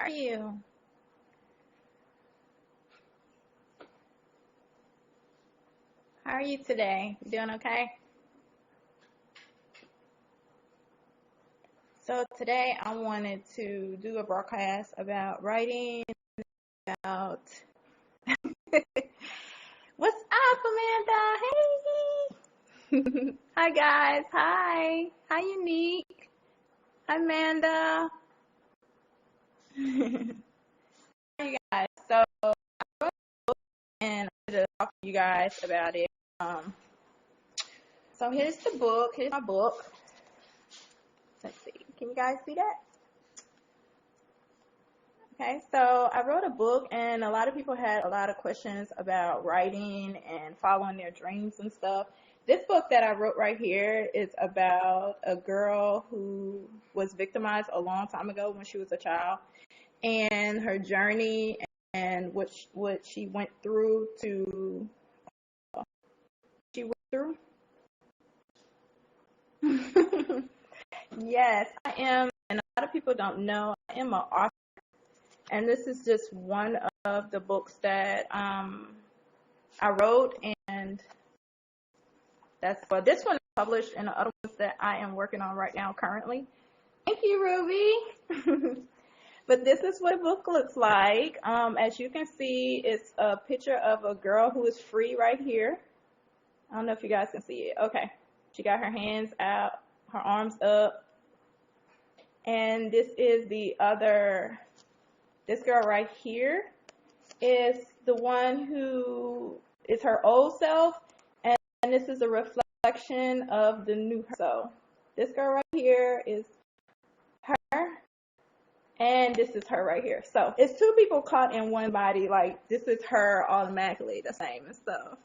How are you? How are you today? You doing okay? So today I wanted to do a broadcast about writing, about what's up, Amanda? Hey. Hi guys. Hi. Hi Unique. Hi Amanda. Hi you guys. So I wrote a book and I wanted to talk to you guys about it. So here's the book. Here's my book. Let's see. Can you guys see that? Okay, so I wrote a book, and a lot of people had a lot of questions about writing and following their dreams and stuff. This book that I wrote right here is about a girl who was victimized a long time ago when she was a child, and her journey and what she went through to she went through. Yes, I am, and a lot of people don't know I am an author. And this is just one of the books that I wrote, and this one is published, and the other ones that I am working on right now currently. Thank you, Ruby. But this is what a book looks like. As you can see, it's a picture of a girl who is free right here. I don't know if you guys can see it. Okay. She got her hands out, her arms up. And this is this girl right here is the one who is her old self, and this is a reflection of the new her. So this girl right here is her, and this is her right here. So it's two people caught in one body. Like, this is her automatically the same and stuff.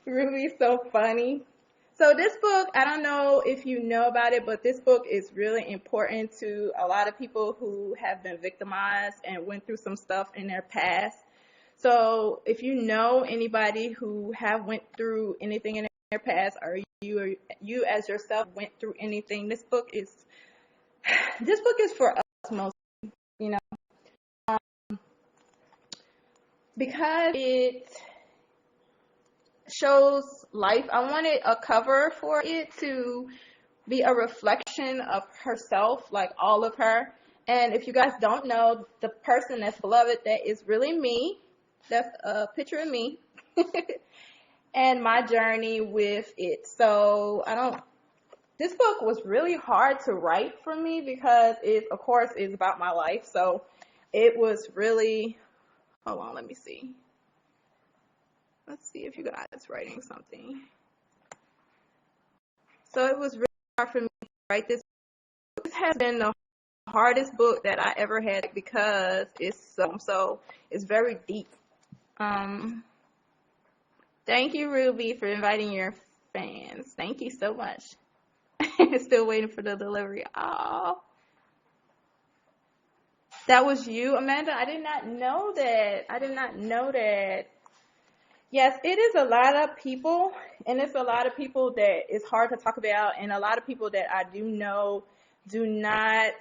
Ruby's so funny. So this book, I don't know if you know about it, but this book is really important to a lot of people who have been victimized and went through some stuff in their past. So if you know anybody who have went through anything in their past, or you as yourself went through anything, this book is for us mostly, you know, because it shows life. I wanted a cover for it to be a reflection of herself, like all of her. And if you guys don't know, the person that's beloved, that is really me. That's a picture of me and my journey with it. So this book was really hard to write for me because it, of course, is about my life. So it was really, hold on, let me see. Let's see if you guys are writing something. So it was really hard for me to write this. This has been the hardest book that I ever had because it's it's very deep. Thank you, Ruby, for inviting your fans. Thank you so much. Still waiting for the delivery. Oh, that was you, Amanda? I did not know that. Yes, it is a lot of people, and it's a lot of people that it's hard to talk about, and a lot of people that I do know do not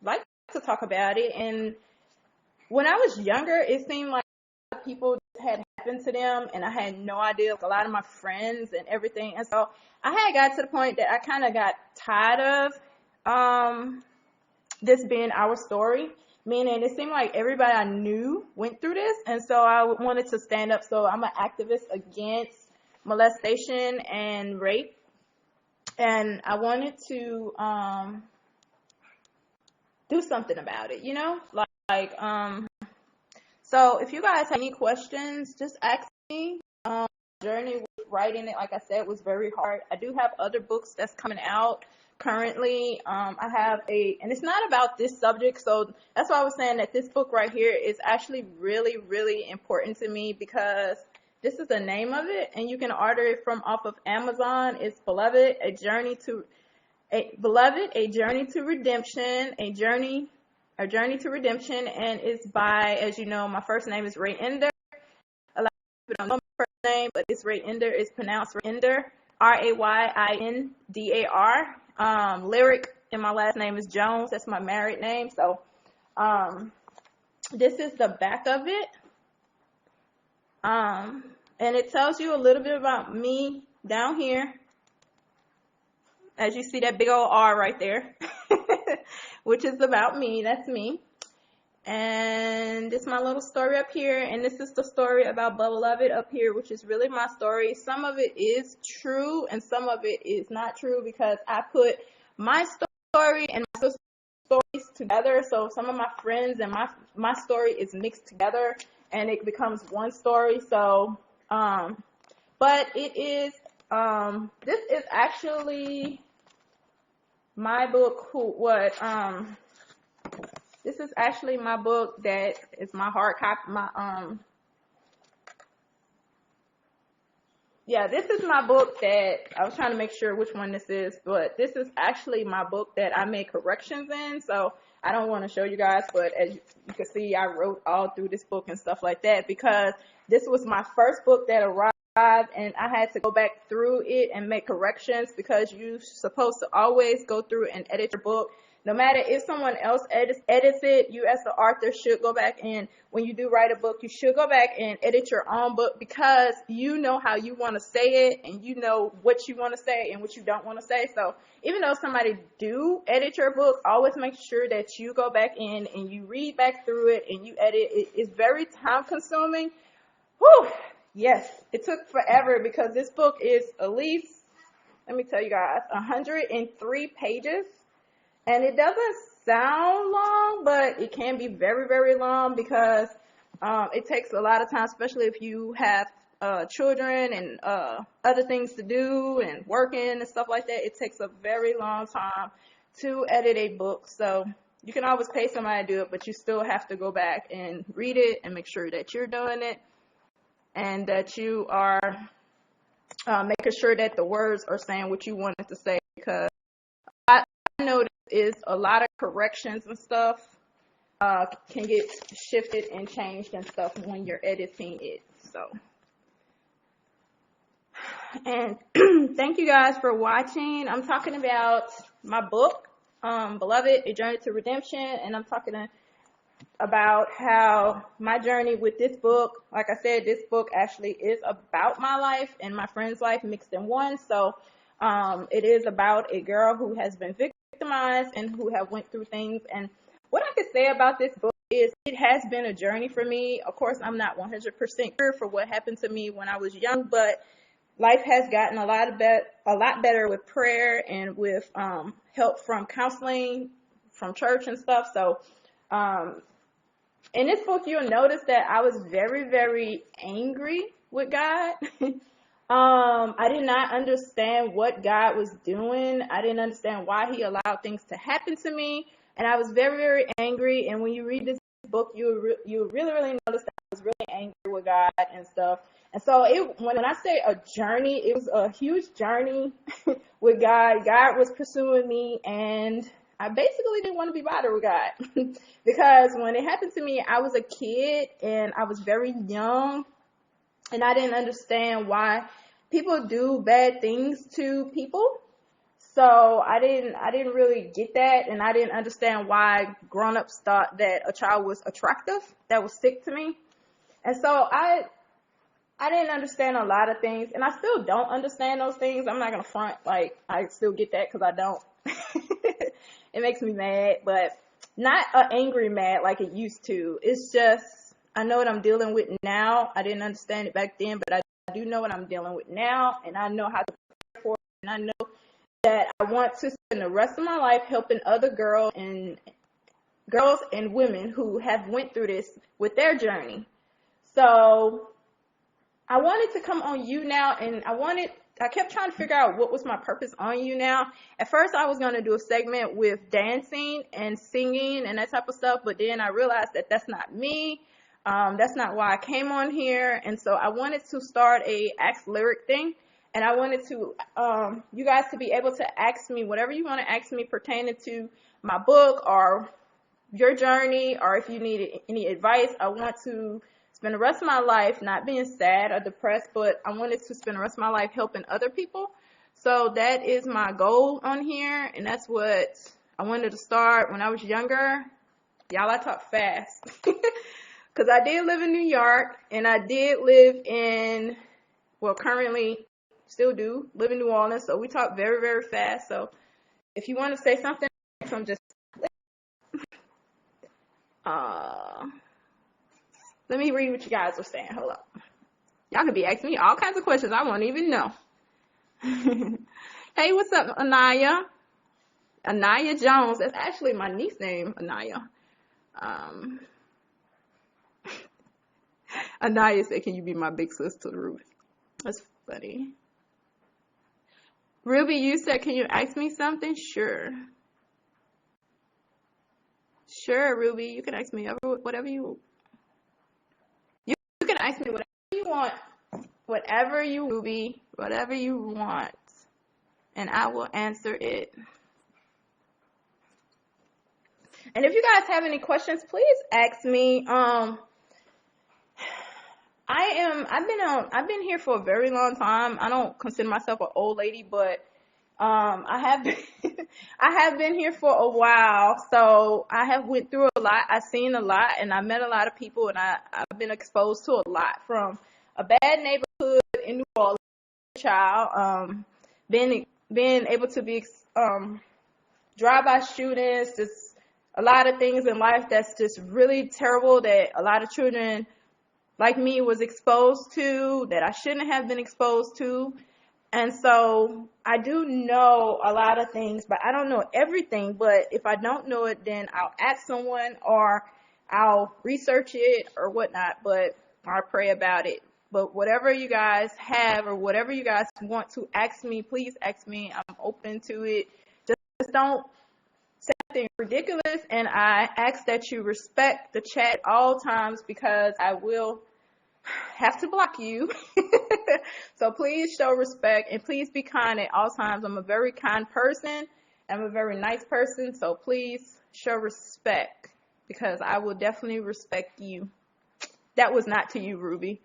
like to talk about it. And when I was younger, it seemed like a lot of people had happened to them, and I had no idea. Like, a lot of my friends and everything, and so I had got to the point that I kind of got tired of this being our story. Meaning, it seemed like everybody I knew went through this, and so I wanted to stand up. So I'm an activist against molestation and rape, and I wanted to do something about it, you know? So if you guys have any questions, just ask me. Journey with writing it, like I said, was very hard. I do have other books that's coming out currently. I have and it's not about this subject, so that's why I was saying that this book right here is actually really, really important to me, because this is the name of it, and you can order it from off of Amazon. It's Beloved, a journey to redemption, a journey to redemption, and it's by, as you know, my first name is Rayindar. A lot of people don't know my first name, but it's Rayindar. It's pronounced Rayindar, Rayindar. Lyric and my last name is Jones. That's my married name. So this is the back of it. And it tells you a little bit about me down here. As you see that big old R right there, which is about me. That's me. And this is my little story up here. And this is the story about Beloved up here, which is really my story. Some of it is true and some of it is not true because I put my story and my sister's stories together. So some of my friends and my story is mixed together and it becomes one story. So, but it is, this is actually my book. This is actually my book that is my hard copy. This is my book that I was trying to make sure which one this is, but this is actually my book that I made corrections in. So I don't want to show you guys, but as you can see, I wrote all through this book and stuff like that because this was my first book that arrived. And I had to go back through it and make corrections because you're supposed to always go through and edit your book. No matter if someone else edits it, you as the author should go back and when you do write a book, you should go back and edit your own book because you know how you want to say it and you know what you want to say and what you don't want to say. So even though somebody do edit your book, always make sure that you go back in and you read back through it and you edit. It's very time consuming. Whew. Yes, it took forever because this book is at least, let me tell you guys, 103 pages. And it doesn't sound long, but it can be very, very long because it takes a lot of time, especially if you have children and other things to do and working and stuff like that. It takes a very long time to edit a book. So you can always pay somebody to do it, but you still have to go back and read it and make sure that you're doing it. And that you are making sure that the words are saying what you wanted to say because I noticed is a lot of corrections and stuff can get shifted and changed and stuff when you're editing it. So, and thank you guys for watching. I'm talking about my book, Beloved, A Journey to Redemption, and I'm talking about how my journey with this book, like I said, this book actually is about my life and my friend's life mixed in one. So it is about a girl who has been victimized and who have went through things. And what I could say about this book is it has been a journey for me. Of course, I'm not 100% sure for what happened to me when I was young, but life has gotten a lot better with prayer and with help from counseling, from church and stuff. So in this book, you'll notice that I was very, very angry with God. I did not understand what God was doing. I didn't understand why he allowed things to happen to me. And I was very, very angry. And when you read this book, you really, really notice that I was really angry with God and stuff. And so when I say a journey, it was a huge journey with God. God was pursuing me, and I basically didn't want to be bothered with God because when it happened to me, I was a kid and I was very young and I didn't understand why people do bad things to people. So I didn't really get that, and I didn't understand why grown-ups thought that a child was attractive. That was sick to me. And so I didn't understand a lot of things, and I still don't understand those things. I'm not going to front like I still get that because I don't. It makes me mad, but not an angry mad like it used to. It's just, I know what I'm dealing with now. I didn't understand it back then, but I do know what I'm dealing with now, and I know how to prepare for it, and I know that I want to spend the rest of my life helping other girls and women who have went through this with their journey. So I wanted to come on YouNow, and I kept trying to figure out what was my purpose on YouNow. At first, I was going to do a segment with dancing and singing and that type of stuff, but then I realized that that's not me. That's not why I came on here, and so I wanted to start a Ask Lyric thing, and I wanted to you guys to be able to ask me whatever you want to ask me pertaining to my book or your journey, or if you need any advice. I want to spend the rest of my life not being sad or depressed, but I wanted to spend the rest of my life helping other people. So that is my goal on here, and that's what I wanted to start when I was younger. Y'all, I talk fast. Because I did live in New York, and I did live in, well, currently still do live in New Orleans. So we talk very, very fast. So if you want to say something, I'm just, let me read what you guys are saying. Hold up. Y'all could be asking me all kinds of questions I won't even know. Hey, what's up, Anaya? Anaya Jones. That's actually my niece's name, Anaya. Anaya said, can you be my big sister, Ruby? That's funny. Ruby, you said, can you ask me something? Sure. Sure, Ruby. You can ask me whatever you can ask me whatever you want. Whatever you, Ruby. Whatever you want. And I will answer it. And if you guys have any questions, please ask me. I've been here for a very long time. I don't consider myself an old lady, but I have been here for a while. So I have went through a lot. I've seen a lot, and I met a lot of people, and I've been exposed to a lot, from a bad neighborhood in New Orleans, child, being able to be drive-by shootings, just a lot of things in life that's just really terrible that a lot of children like me was exposed to, that I shouldn't have been exposed to. And so I do know a lot of things, but I don't know everything. But if I don't know it, then I'll ask someone, or I'll research it or whatnot, but I'll pray about it. But whatever you guys have, or whatever you guys want to ask me, please ask me. I'm open to it. Just don't say anything ridiculous, and I ask that you respect the chat at all times, because I will have to block you. So please show respect, and please be kind at all times. I'm a very kind person. I'm a very nice person. So please show respect, because I will definitely respect you. That was not to you, Ruby.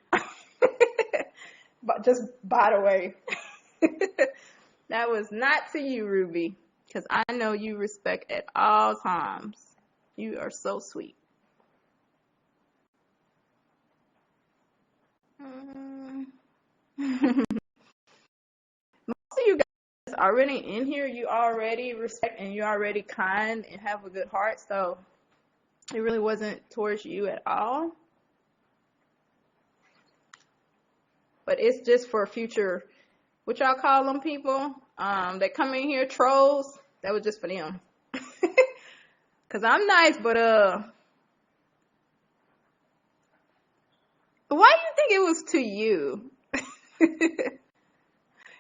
But just by the way, that was not to you, Ruby, because I know you respect at all times. You are so sweet. Most of you guys already in here, you already respect, and you're already kind and have a good heart, so it really wasn't towards you at all. But it's just for future, what y'all call them people that come in here, trolls. That was just for them. Cause I'm nice, but why do you think it was to you?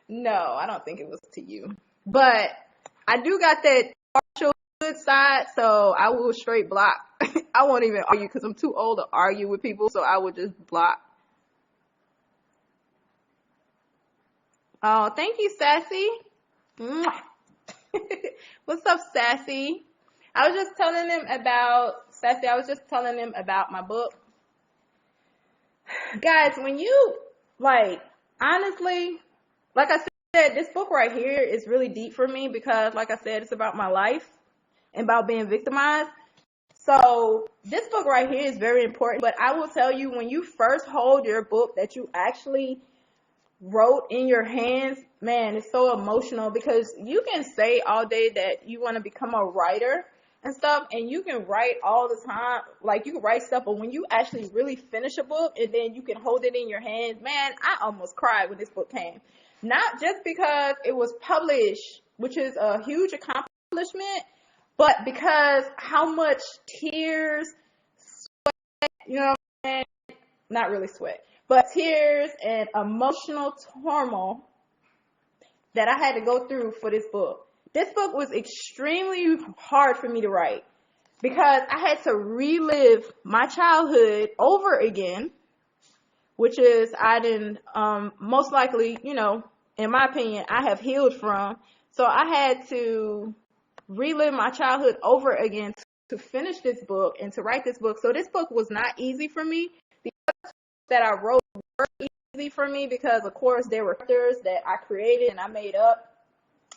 No, I don't think it was to you. But I do got that partial good side, so I will straight block. I won't even argue, because I'm too old to argue with people, so I will just block. Oh, thank you, Sassy. What's up, Sassy? I was just telling them about my book. Guys, when you, honestly, like I said, this book right here is really deep for me, because, like I said, it's about my life and about being victimized. So this book right here is very important. But I will tell you, when you first hold your book that you actually wrote in your hands, man, it's so emotional, because you can say all day that you want to become a writer and stuff, and you can write all the time, you can write stuff, but when you actually really finish a book and then you can hold it in your hands, man, I almost cried when this book came. Not just because it was published, which is a huge accomplishment, but because how much tears, sweat, you know what I'm saying? Not really sweat, but tears and emotional turmoil that I had to go through for this book. This book was extremely hard for me to write, because I had to relive my childhood over again, which is I didn't, most likely, in my opinion, I have healed from. So I had to relive my childhood over again to finish this book and to write this book. So this book was not easy for me. The others that I wrote were easy for me, because, of course, there were characters that I created and I made up.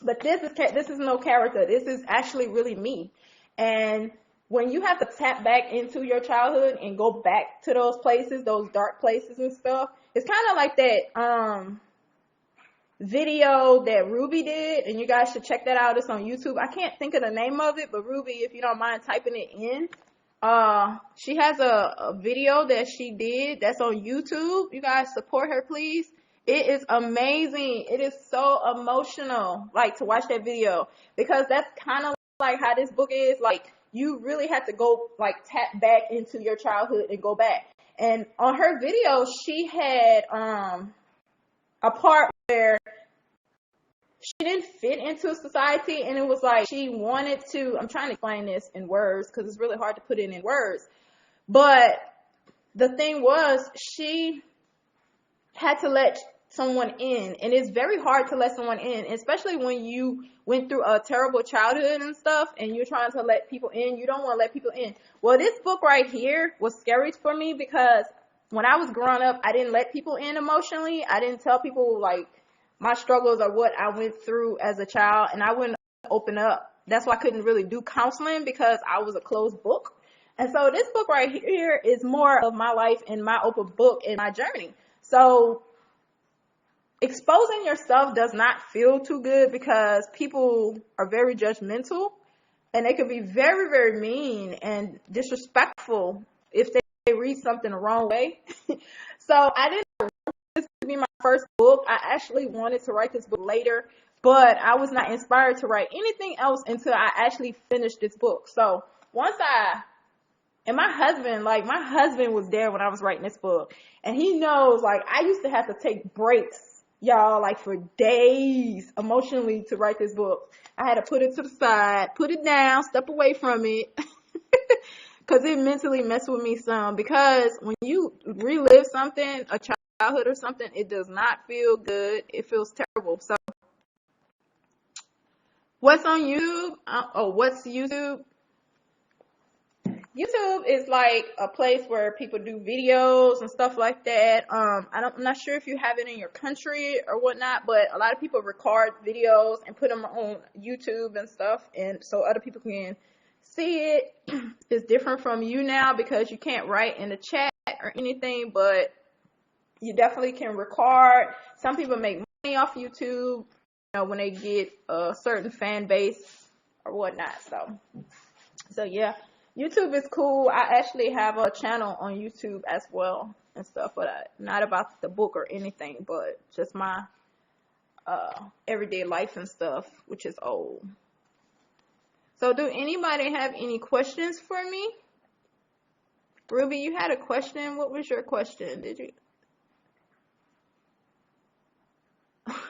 But this is no character. This is actually really me. And when you have to tap back into your childhood and go back to those places, those dark places and stuff, it's kind of like that video that Ruby did, and you guys should check that out. It's on YouTube. I can't think of the name of it, but Ruby, if you don't mind typing it in, she has a video that she did that's on YouTube. You guys support her, please. It is amazing. It is so emotional, like, to watch that video, because that's kind of like how this book is. Like, you really have to go, like, tap back into your childhood and go back. And on her video, she had a part where she didn't fit into society, and it was like she wanted to, I'm trying to explain this in words because it's really hard to put it in words, but the thing was, she had to let someone in, and it's very hard to let someone in, especially when you went through a terrible childhood and stuff, and you're trying to let people in. You don't want to let people in. Well, this book right here was scary for me, because when I was growing up, I didn't let people in emotionally. I didn't tell people, like, my struggles or what I went through as a child, and I wouldn't open up. That's why I couldn't really do counseling, because I was a closed book. And so this book right here is more of my life and my open book and my journey. So exposing yourself does not feel too good, because people are very judgmental, and they can be very, very mean and disrespectful if they read something the wrong way. So I didn't want this to be my first book. I actually wanted to write this book later, but I was not inspired to write anything else until I actually finished this book. So and my husband was there when I was writing this book, and he knows, like, I used to have to take breaks, y'all, like, for days emotionally to write this book. I had to put it to the side, put it down, step away from it, because it mentally messed with me some. Because when you relive something, a childhood or something, it does not feel good. It feels terrible. So what's on YouTube? What's YouTube? YouTube is like a place where people do videos and stuff like that. I'm not sure if you have it in your country or whatnot, but a lot of people record videos and put them on YouTube and stuff, and so other people can see it. It's different from YouNow, because you can't write in the chat or anything, but you definitely can record. Some people make money off YouTube, when they get a certain fan base or whatnot. So yeah. YouTube is cool. I actually have a channel on YouTube as well and stuff, but not about the book or anything, but just my everyday life and stuff, which is old. So do anybody have any questions for me? Ruby, you had a question. What was your question? Did you?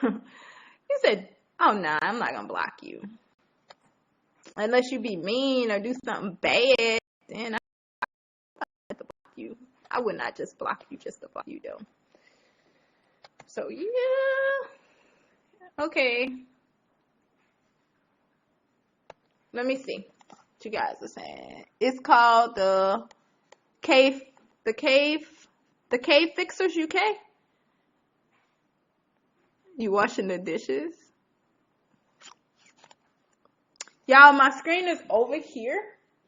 You said, oh, nah, I'm not going to block you. Unless you be mean or do something bad, then I have to block you. I would not just block you just to block you, though. So, yeah. Okay. Let me see what you guys are saying. It's called the Cave Fixers UK. You washing the dishes? Y'all, my screen is over here.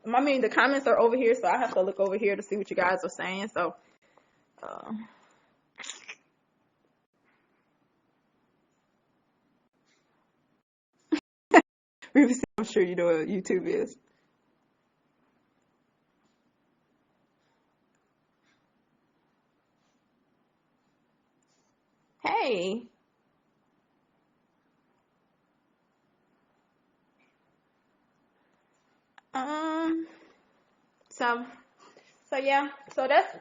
I mean, the comments are over here, so I have to look over here to see what you guys are saying. So, I'm sure you know what YouTube is. Hey. So yeah, so that's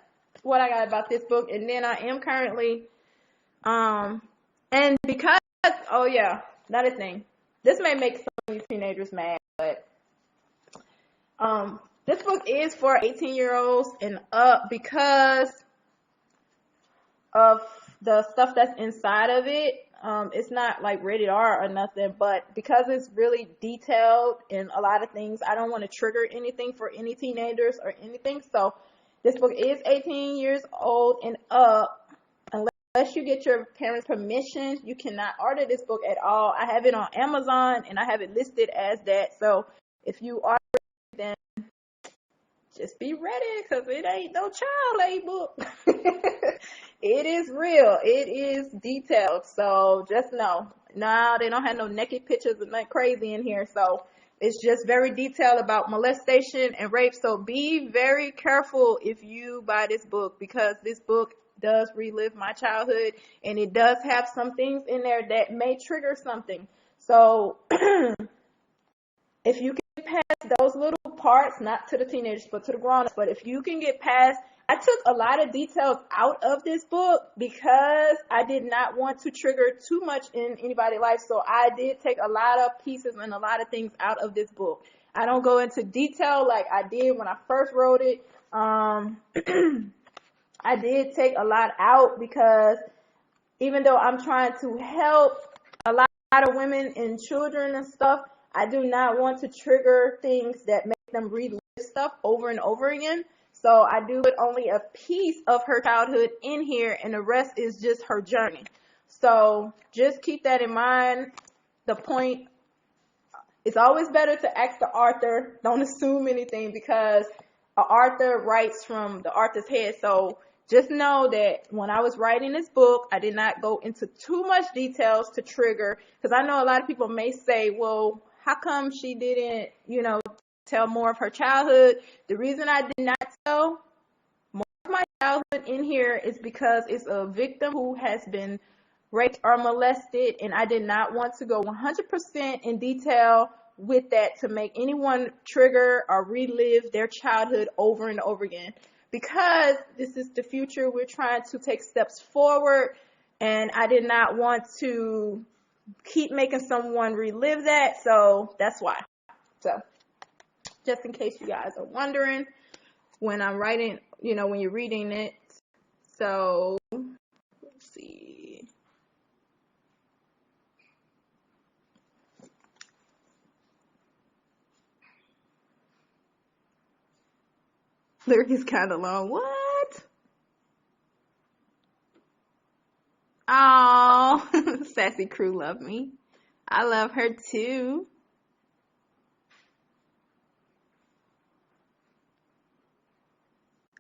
what I got about this book. And then I am currently, and because, oh yeah, another thing, this may make some of you teenagers mad, but, this book is for 18-year-olds and up, because of the stuff that's inside of it. It's not like rated R or nothing, but because it's really detailed in a lot of things, I don't want to trigger anything for any teenagers or anything. So this book is 18 years old and up, unless unless you get your parents' permission, you cannot order this book at all. I have it on Amazon, and I have it listed as that. So if you order it, then just be ready, because it ain't no child aid book. It is real. It is detailed. So just know. No, they don't have no naked pictures and nothing crazy in here. So it's just very detailed about molestation and rape. So be very careful if you buy this book, because this book does relive my childhood, and it does have some things in there that may trigger something. So if you can past those little parts, not to the teenagers, but to the grown-ups, but if you can get past, I took a lot of details out of this book because I did not want to trigger too much in anybody's life. So I did take a lot of pieces and a lot of things out of this book. I don't go into detail like I did when I first wrote it. I did take a lot out because even though I'm trying to help a lot of women and children and stuff, I do not want to trigger things that make them relive stuff over and over again. So I do put only a piece of her childhood in here, and the rest is just her journey. So just keep that in mind. The point, it's always better to ask the author. Don't assume anything, because an author writes from the author's head. So just know that when I was writing this book, I did not go into too much details to trigger, because I know a lot of people may say, well, how come she didn't, tell more of her childhood? The reason I did not tell more of my childhood in here is because it's a victim who has been raped or molested, and I did not want to go 100% in detail with that to make anyone trigger or relive their childhood over and over again. Because this is the future, we're trying to take steps forward, and I did not want to keep making someone relive that, so that's why. So just in case you guys are wondering when I'm writing, when you're reading it. So let's see. Lyric is kind of long. What? Oh, Sassy Crew love me. I love her too.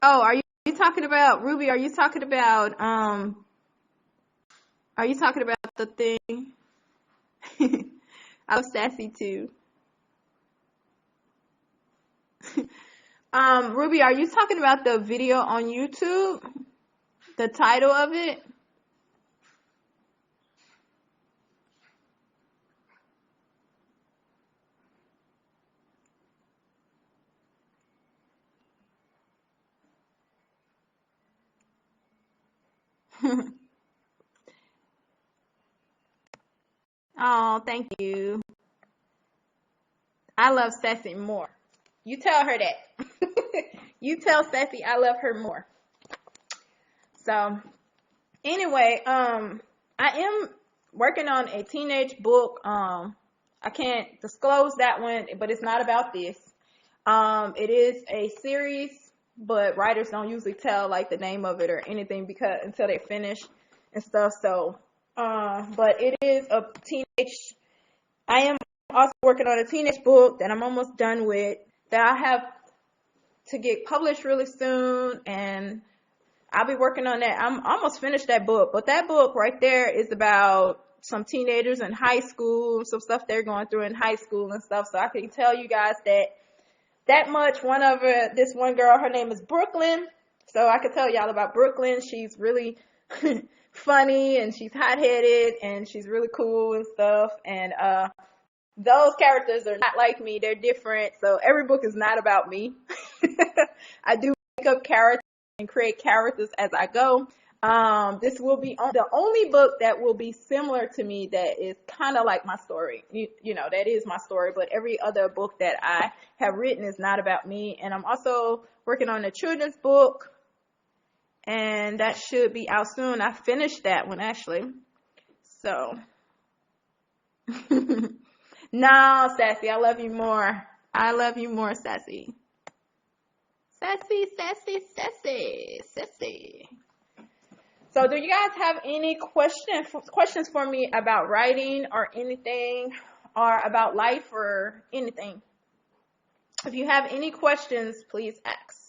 Oh, are you talking about, Ruby, are you talking about the thing? I was sassy too. Ruby, are you talking about the video on YouTube? The title of it? Oh, thank you. I love Sassy more. You tell her that. You tell Sassy I love her more. So, anyway, I am working on a teenage book. I can't disclose that one, but it's not about this. It is a series, but writers don't usually tell like the name of it or anything until they finish and stuff. So, but it is a teenage. I am also working on a teenage book that I'm almost done with, that I have to get published really soon, and I'll be working on that. I'm almost finished that book, but that book right there is about some teenagers in high school, some stuff they're going through in high school and stuff. So I can tell you guys that much. This one girl, her name is Brooklyn. So I can tell y'all about Brooklyn. She's really funny, and she's hot-headed, and she's really cool and stuff. And those characters are not like me. They're different. So every book is not about me. I do make up characters and create characters as I go. This will be the only book that will be similar to me that is kind of like my story. That is my story, but every other book that I have written is not about me. And I'm also working on a children's book, and that should be out soon. I finished that one, actually. So, no, Sassy, I love you more. I love you more, Sassy. Sassy, sassy, sassy, sassy. So do you guys have any questions for me about writing or anything, or about life or anything? If you have any questions, please ask.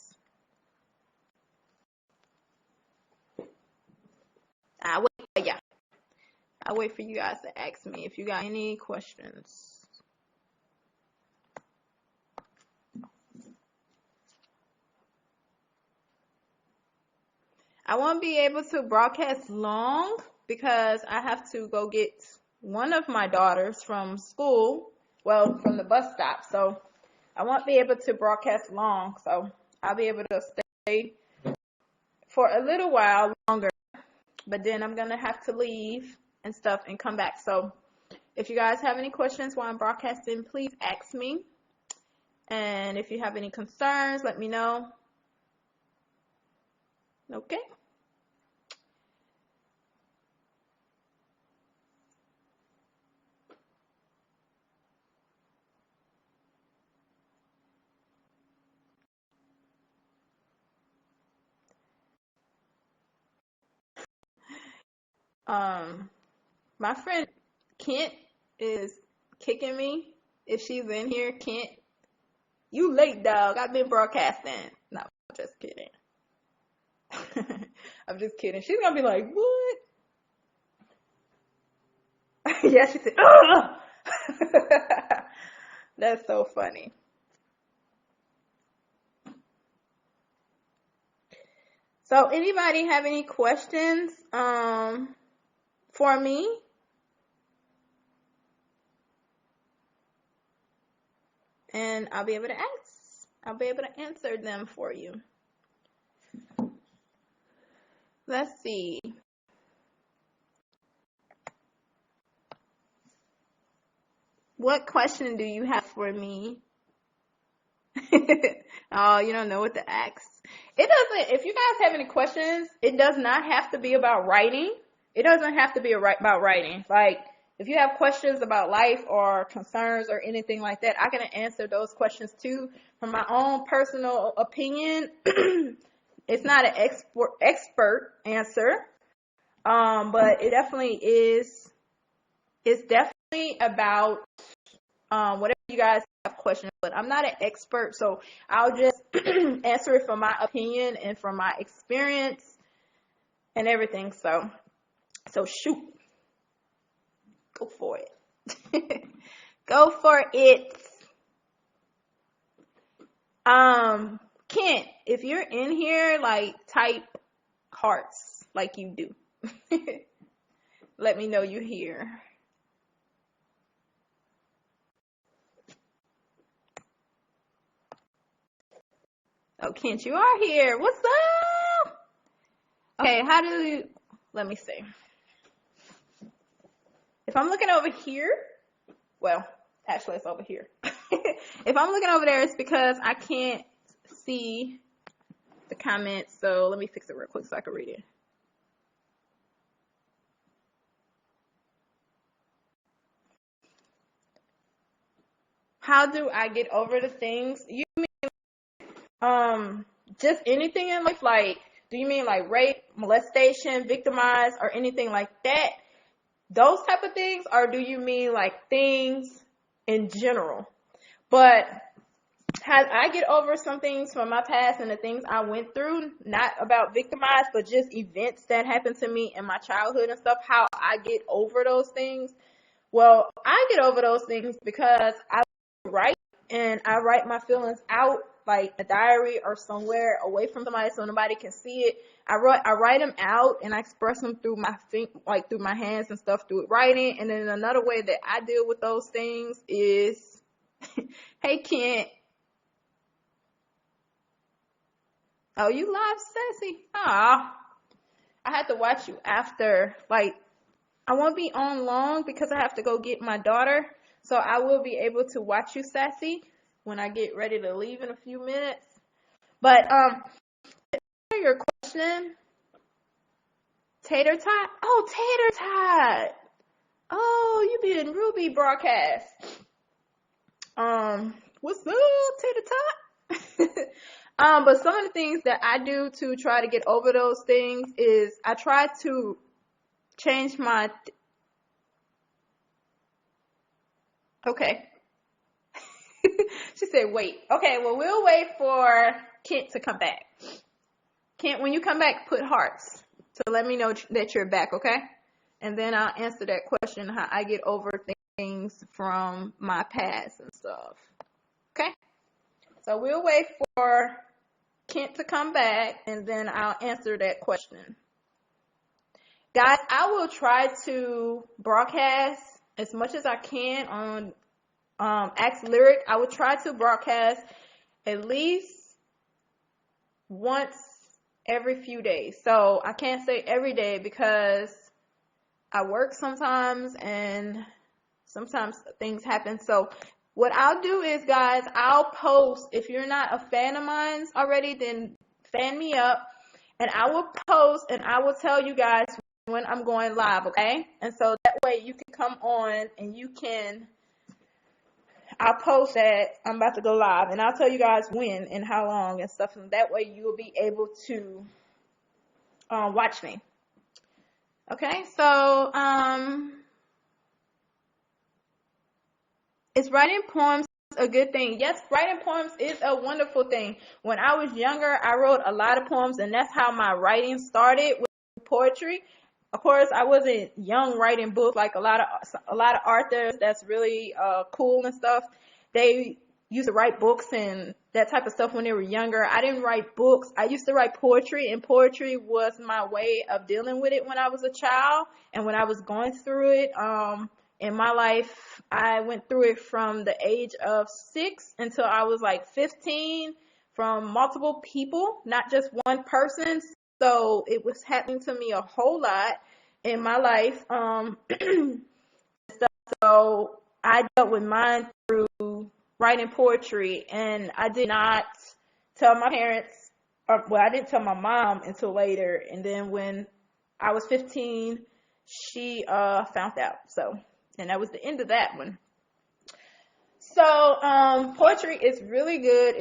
I'll wait for you guys to ask me if you got any questions. I won't be able to broadcast long because I have to go get one of my daughters from school, well, from the bus stop. So I won't be able to broadcast long. So I'll be able to stay for a little while longer, but then I'm going to have to leave and stuff and come back. So if you guys have any questions while I'm broadcasting, please ask me. And if you have any concerns, let me know. Okay. My friend Kent is kicking me if she's in here. Kent, you late, dog. I've been broadcasting. No, I'm just kidding. I'm just kidding. She's gonna be like, what? Yeah, she said, ugh. That's so funny. So anybody have any questions for me? And I'll be able to answer them for you. Let's see. What question do you have for me? Oh, you don't know what to ask. It doesn't, if you guys have any questions, it does not have to be about writing. It doesn't have to be about writing. Like, if you have questions about life or concerns or anything like that, I can answer those questions too from my own personal opinion. It's not an expert answer, but it definitely is. It's definitely about whatever you guys have questions. But I'm not an expert, so I'll just answer it from my opinion and from my experience and everything. So shoot. Go for it. Go for it. Kent, if you're in here, like, type hearts like you do. Let me know you're here. Oh, Kent, you are here. What's up? Okay, let me see. If I'm looking over here, well, actually it's over here. If I'm looking over there, it's because I can't see the comments. So let me fix it real quick so I can read it. How do I get over the things? You mean just anything in life? Like, do you mean like rape, molestation, victimized, or anything like that? Those type of things? Or do you mean like things in general? But how I get over some things from my past and the things I went through, not about victimized, but just events that happened to me in my childhood and stuff, how I get over those things. Well, I get over those things because I write, and I write my feelings out, like a diary or somewhere away from somebody so nobody can see it. I write them out and I express them through through my hands and stuff, through writing. And then another way that I deal with those things is, hey, Kent. Oh, you live, Sassy? Aw. I had to watch you after. Like, I won't be on long because I have to go get my daughter. So I will be able to watch you, Sassy, when I get ready to leave in a few minutes. But your question, Tater Tot? Oh, Tater Tot. Oh, you be in Ruby broadcast. What's up, Tater Tot? But some of the things that I do to try to get over those things is I try to change my, okay. She said, wait. Okay, well, we'll wait for Kent to come back. Kent, when you come back, put hearts to let me know that you're back, okay? And then I'll answer that question, how I get over things from my past and stuff. Okay? So we'll wait for Kent to come back, and then I'll answer that question. Guys, I will try to broadcast as much as I can on Ask Lyric. I will try to broadcast at least once every few days. So I can't say every day because I work sometimes and sometimes things happen. So what I'll do is, guys, I'll post. If you're not a fan of mine already, then fan me up. And I will post and I will tell you guys when I'm going live, okay? And so that way you can come on and you can, I'll post that I'm about to go live. And I'll tell you guys when and how long and stuff. And that way you will be able to watch me. Okay, so is writing poems a good thing? Yes, writing poems is a wonderful thing. When I was younger, I wrote a lot of poems, and that's how my writing started with poetry. Of course, I wasn't young writing books like a lot of authors that's really cool and stuff. They used to write books and that type of stuff when they were younger. I didn't write books. I used to write poetry, and poetry was my way of dealing with it when I was a child and when I was going through it. In my life, I went through it from the age of 6 until I was like 15 from multiple people, not just one person. So it was happening to me a whole lot in my life. So I dealt with mine through writing poetry, and I did not tell my parents, I didn't tell my mom until later. And then when I was 15, she found out. So, and that was the end of that one. So poetry is really good.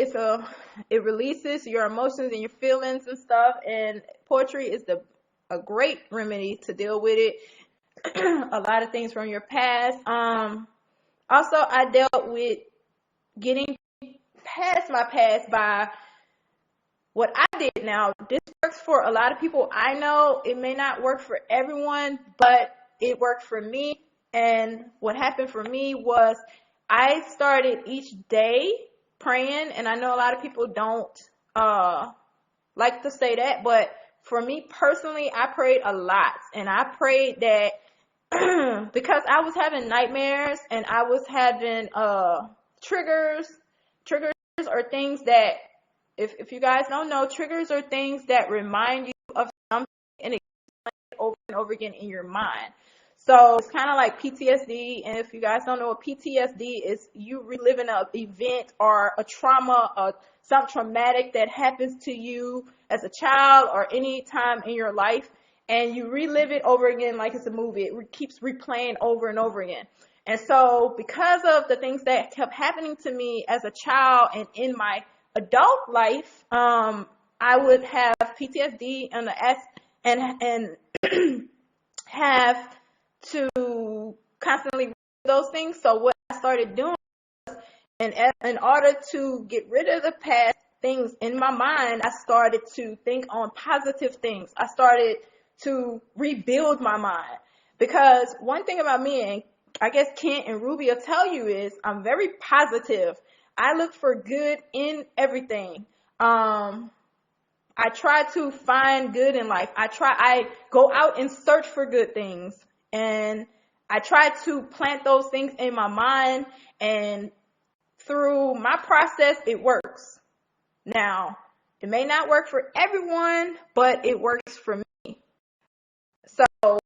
It releases your emotions and your feelings and stuff, and poetry is a great remedy to deal with it. A lot of things from your past. Also, I dealt with getting past my past by what I did. Now, this works for a lot of people. I know it may not work for everyone, but it worked for me. And what happened for me was I started each day praying, and I know a lot of people don't like to say that, but for me personally, I prayed a lot, and I prayed that because I was having nightmares and I was having triggers are things that, if you guys don't know, triggers are things that remind you of something and it over and over again in your mind. So it's kind of like PTSD, and if you guys don't know what PTSD is, you reliving an event or a trauma, something traumatic that happens to you as a child or any time in your life, and you relive it over again like it's a movie. It keeps replaying over and over again. And so because of the things that kept happening to me as a child and in my adult life, I would have PTSD and have to constantly read those things. So what I started doing was, in order to get rid of the past things in my mind, I started to think on positive things. I started to rebuild my mind, because one thing about me, and I guess Kent and Ruby will tell you, is I'm very positive. I look for good in everything. I try to find good in life. I go out and search for good things, and I try to plant those things in my mind, and through my process, it works. Now, it may not work for everyone, but it works for me. So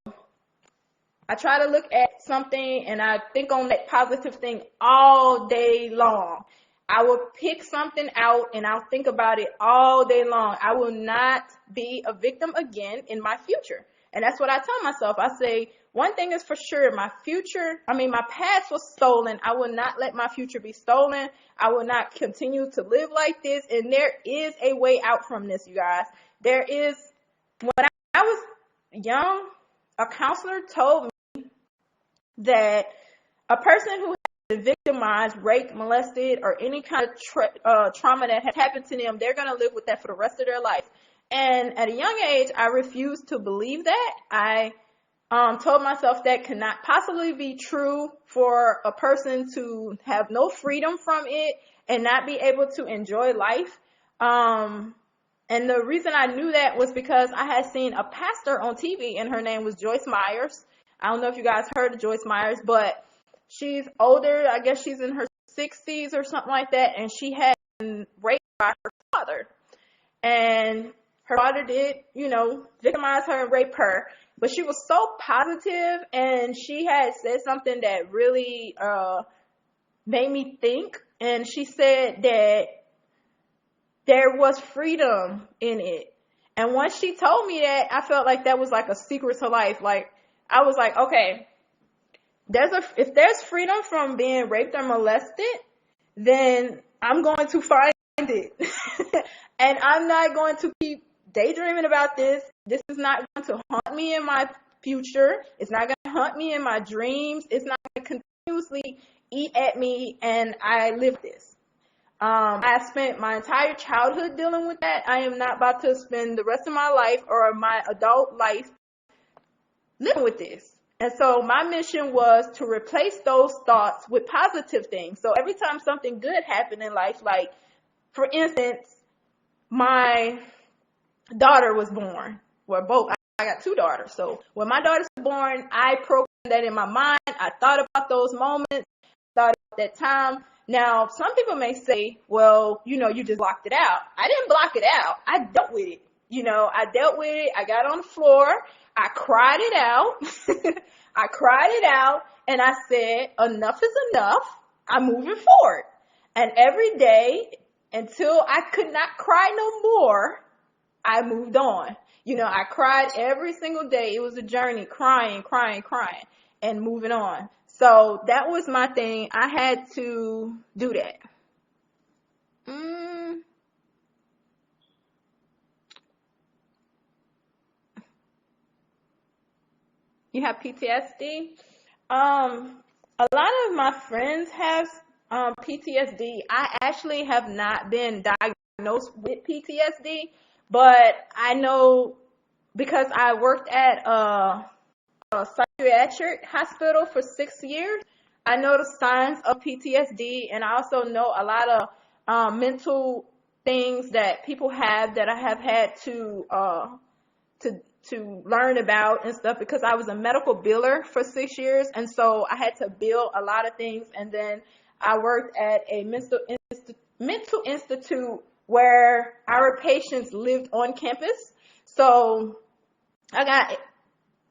I try to look at something and I think on that positive thing all day long. I will pick something out and I'll think about it all day long. I will not be a victim again in my future. And that's what I tell myself. I say, one thing is for sure, my past was stolen. I will not let my future be stolen. I will not continue to live like this. And there is a way out from this, you guys. There is, when I was young, a counselor told me that a person who has been victimized, raped, molested, or any kind of trauma that has happened to them, they're going to live with that for the rest of their life. And at a young age, I refused to believe that. I told myself that could not possibly be true for a person to have no freedom from it and not be able to enjoy life. And the reason I knew that was because I had seen a pastor on TV, and her name was Joyce Myers. I don't know if you guys heard of Joyce Myers, but she's older. I guess she's in her 60s or something like that, and she had been raped by her father. And her father did, victimize her and rape her. But she was so positive, and she had said something that really made me think. And she said that there was freedom in it. And once she told me that, I felt like that was like a secret to life. Like, I was like, okay, if there's freedom from being raped or molested, then I'm going to find it. And I'm not going to keep daydreaming about this. This is not going to haunt me in my future. It's not going to haunt me in my dreams. It's not going to continuously eat at me, and I live this. I spent my entire childhood dealing with that. I am not about to spend the rest of my life or my adult life living with this. And so my mission was to replace those thoughts with positive things. So every time something good happened in life, like, for instance, my daughter was born. Well, I got two daughters. So when my daughter was born, I programmed that in my mind. I thought about those moments, thought about that time. Now, some people may say, well, you just blocked it out. I didn't block it out. I dealt with it. I dealt with it. I got on the floor. I cried it out. I cried it out, and I said, enough is enough. I'm moving forward. And every day, until I could not cry no more, I moved on. I cried every single day. It was a journey, crying, and moving on. So that was my thing. I had to do that. You have PTSD? A lot of my friends have PTSD. I actually have not been diagnosed with PTSD, but I know because I worked at a psychiatric hospital for 6 years. I know the signs of PTSD, and I also know a lot of mental things that people have that I have had to learn about and stuff, because I was a medical biller for 6 years, and so I had to bill a lot of things. And then I worked at a mental institute where our patients lived on campus. So I got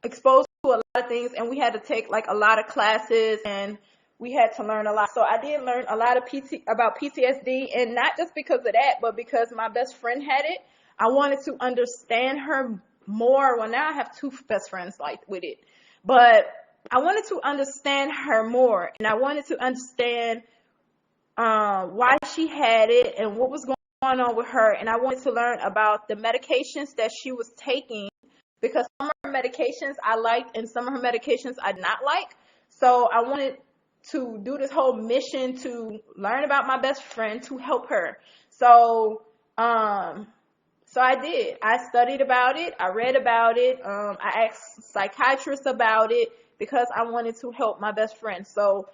exposed to a lot of things, and we had to take like a lot of classes, and we had to learn a lot. So I did learn a lot of about PTSD, and not just because of that, but because my best friend had it. I wanted to understand her more. Well, now I have two best friends with it, but I wanted to understand her more, and I wanted to understand why she had it and what was going on with her. And I wanted to learn about the medications that she was taking, because some of her medications I liked and some of her medications I did not like. So I wanted to do this whole mission to learn about my best friend, to help her. So I did. I studied about it. I read about it. I asked psychiatrists about it because I wanted to help my best friend. So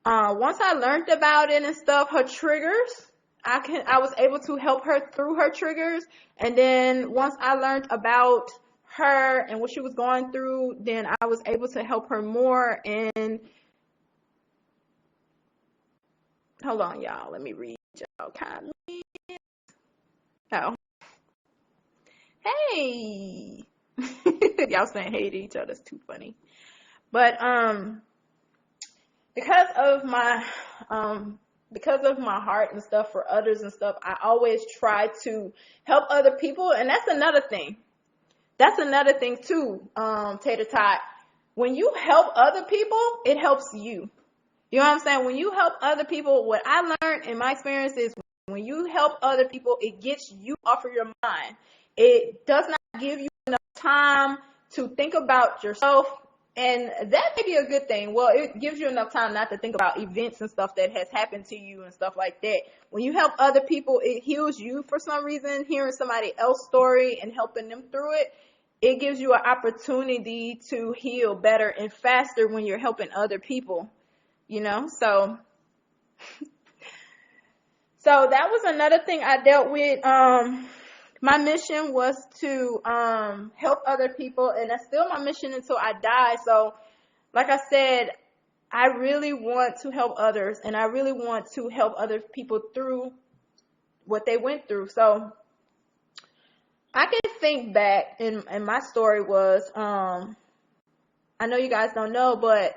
once I learned about it and stuff, her triggers, I was able to help her through her triggers. And then once I learned about her and what she was going through, then I was able to help her more. And hold on, y'all. Let me read y'all comments. Oh. Hey. Y'all saying hey to each other. It's too funny. But because of my heart and stuff for others and stuff, I always try to help other people. And that's another thing. That's another thing too, Tater Tot. when you help other people, it helps you. You know what I'm saying? When you help other people, what I learned in my experience is when you help other people, it gets you off of your mind. It does not give you enough time to think about yourself. And that may be a good thing. Well, it gives you enough time not to think about events and stuff that has happened to you and stuff like that. When you help other people, it heals you for some reason. Hearing somebody else's story and helping them through it, it gives you an opportunity to heal better and faster when you're helping other people, you know? So that was another thing I dealt with. My mission was to help other people, and that's still my mission until I die. So, like I said, I really want to help others, and I really want to help other people through what they went through. So, I can think back, and my story was, I know you guys don't know, but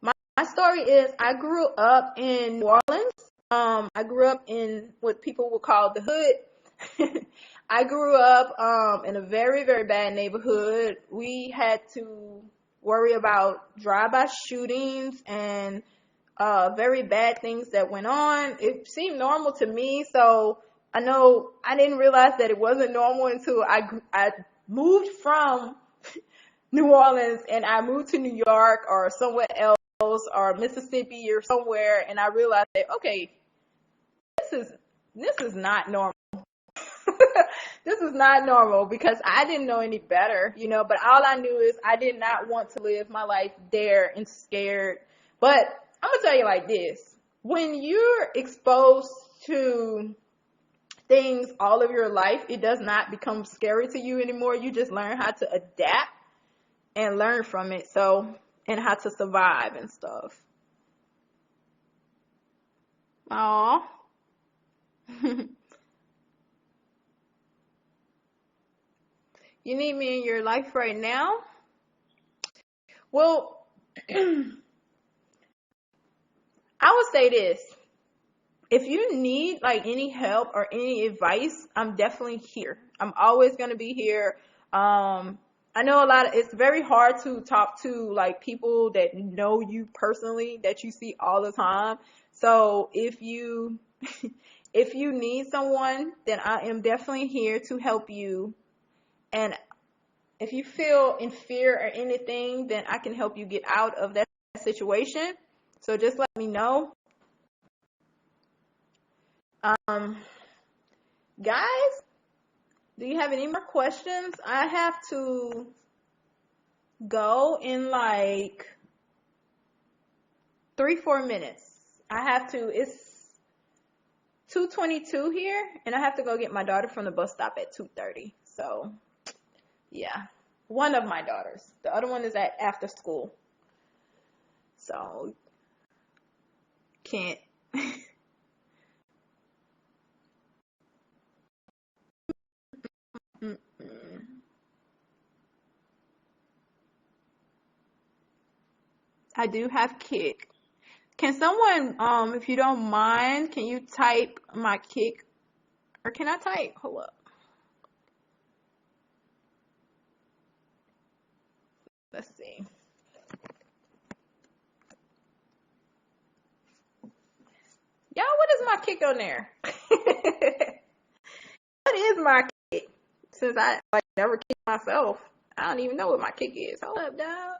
my story is I grew up in New Orleans. I grew up in what people would call the hood. I grew up in a very, very bad neighborhood. We had to worry about drive-by shootings and very bad things that went on. It seemed normal to me, so I know I didn't realize that it wasn't normal until I moved from New Orleans and I moved to New York or somewhere else or Mississippi or somewhere, and I realized that, okay, this is not normal. This is not normal, because I didn't know any better, you know, but all I knew is I did not want to live my life there and scared. But I'm going to tell you like this. When you're exposed to things all of your life, it does not become scary to you anymore. You just learn how to adapt and learn from it. So, and how to survive and stuff. Aww. You need me in your life right now? Well, I would say this. If you need like any help or any advice, I'm definitely here. I'm always going to be here. I know it's very hard to talk to like people that know you personally, that you see all the time. So if you need someone, then I am definitely here to help you. And if you feel in fear or anything, then I can help you get out of that situation. So just let me know. Guys, do you have any more questions? I have to go in like 3-4 minutes. It's 2:22 here, and I have to go get my daughter from the bus stop at 2:30. So, yeah, one of my daughters. The other one is at after school. So, can't. I do have kick. Can someone, if you don't mind, can you type my kick? Or can I type? Hold up. Let's see. Y'all, what is my kick on there? What is my kick? Since I like never kick myself, I don't even know what my kick is. Hold up, dog.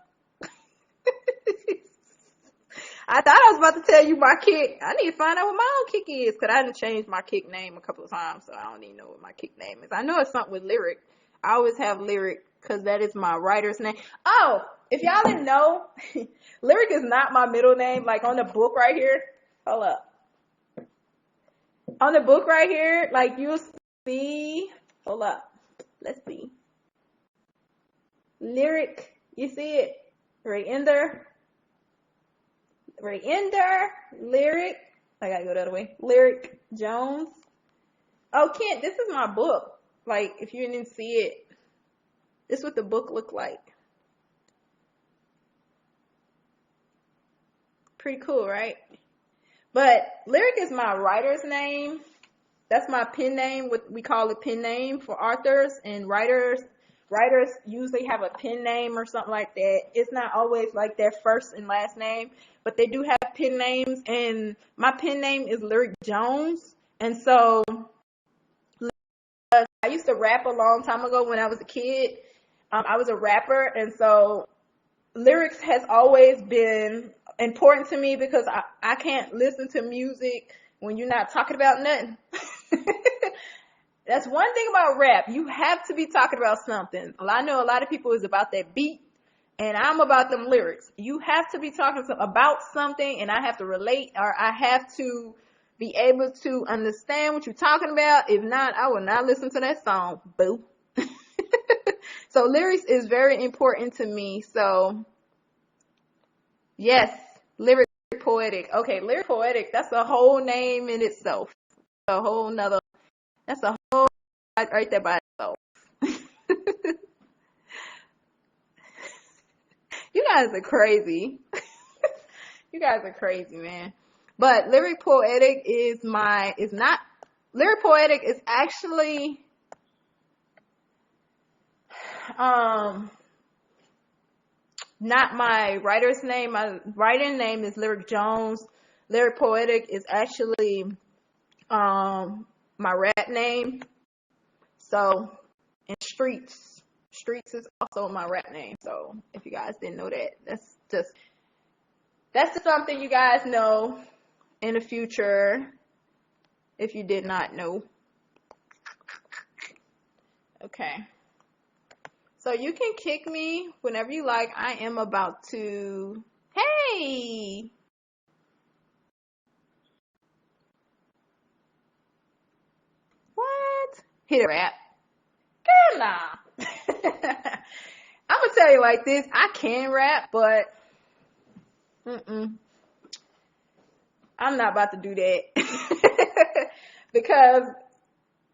I thought I was about to tell you my kick. I need to find out what my own kick is, because I done changed my kick name a couple of times, so I don't even know what my kick name is. I know it's something with Lyric. I always have Lyric because that is my writer's name. Oh, if y'all didn't know, Lyric is not my middle name. Like on the book right here. Hold up. On the book right here, like you'll see. Hold up. Let's see. Lyric. You see it? Rayindar. Lyric. I gotta go the other way. Lyric Jones. Oh, Kent, this is my book. Like, if you didn't see it, this is what the book looked like. Pretty cool, right? But Lyric is my writer's name. That's my pen name. What we call a pen name for authors and writers. writers usually have a pen name or something like that. It's not always like their first and last name, but they do have pen names, and my pen name is Lyric Jones. And so I used to rap a long time ago when I was a kid. I was a rapper, and so lyrics has always been important to me because I can't listen to music when you're not talking about nothing. That's one thing about rap. You have to be talking about something. I know a lot of people is about that beat, and I'm about them lyrics. You have to be talking about something, and I have to relate, or I have to be able to understand what you're talking about. If not, I will not listen to that song. Boo. So lyrics is very important to me. So yes, lyric poetic. Okay, lyric poetic, that's a whole name in itself. A whole nother, that's a whole right there by itself. You guys are crazy. You guys are crazy, man. But lyric poetic is lyric poetic is actually not my writer's name. My writer name is Lyric Jones. Lyric poetic is actually my rap name. So, and Streets is also my rap name. So if you guys didn't know that, that's just something you guys know in the future if you did not know. Okay. So you can kick me whenever you like. I am about to, hey! What? Hit a rap. Girl, nah. I'm gonna tell you like this. I can rap, but I'm not about to do that. Because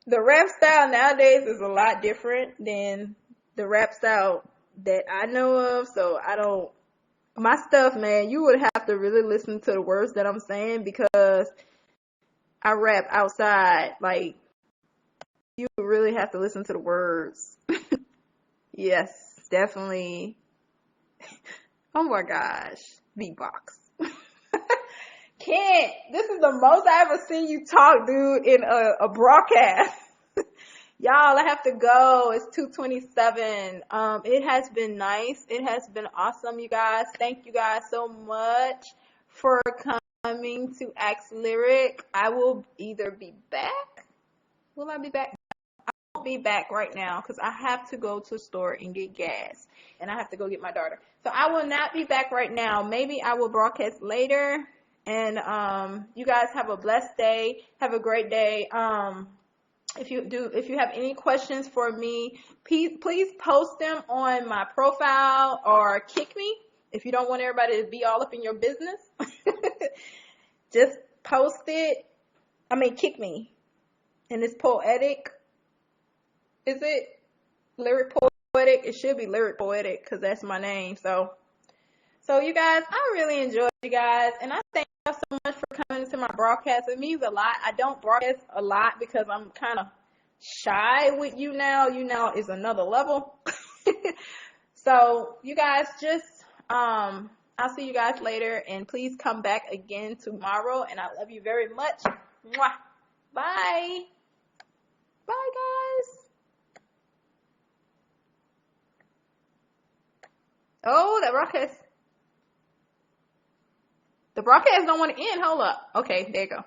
the rap style nowadays is a lot different than the rap style that I know of. So my stuff, man, you would have to really listen to the words that I'm saying because I rap outside. Like, you really have to listen to the words. Yes, definitely. Oh my gosh. Beatbox. Can't. This is the most I ever seen you talk, dude, in a broadcast. Y'all, I have to go. It's 2:27. It has been nice. It has been awesome, you guys. Thank you guys so much for coming to Ask Lyric. I will either be back. Will I be back? I won't be back right now because I have to go to the store and get gas. And I have to go get my daughter. So I will not be back right now. Maybe I will broadcast later. And you guys have a blessed day. Have a great day. If you have any questions for me, please post them on my profile or kick me if you don't want everybody to be all up in your business. Just post it. Kick me. And it's poetic. Is it lyric poetic? It should be lyric poetic because that's my name. So you guys, I really enjoyed you guys, and I thank you so much for coming to my broadcast. It means a lot. I don't broadcast a lot because I'm kind of shy with YouNow. YouNow is another level. So you guys just, I'll see you guys later, and please come back again tomorrow, and I love you very much. Mwah. Bye. Bye, guys. Oh, that broadcast. The broadcast don't want to end. Hold up. Okay, there you go.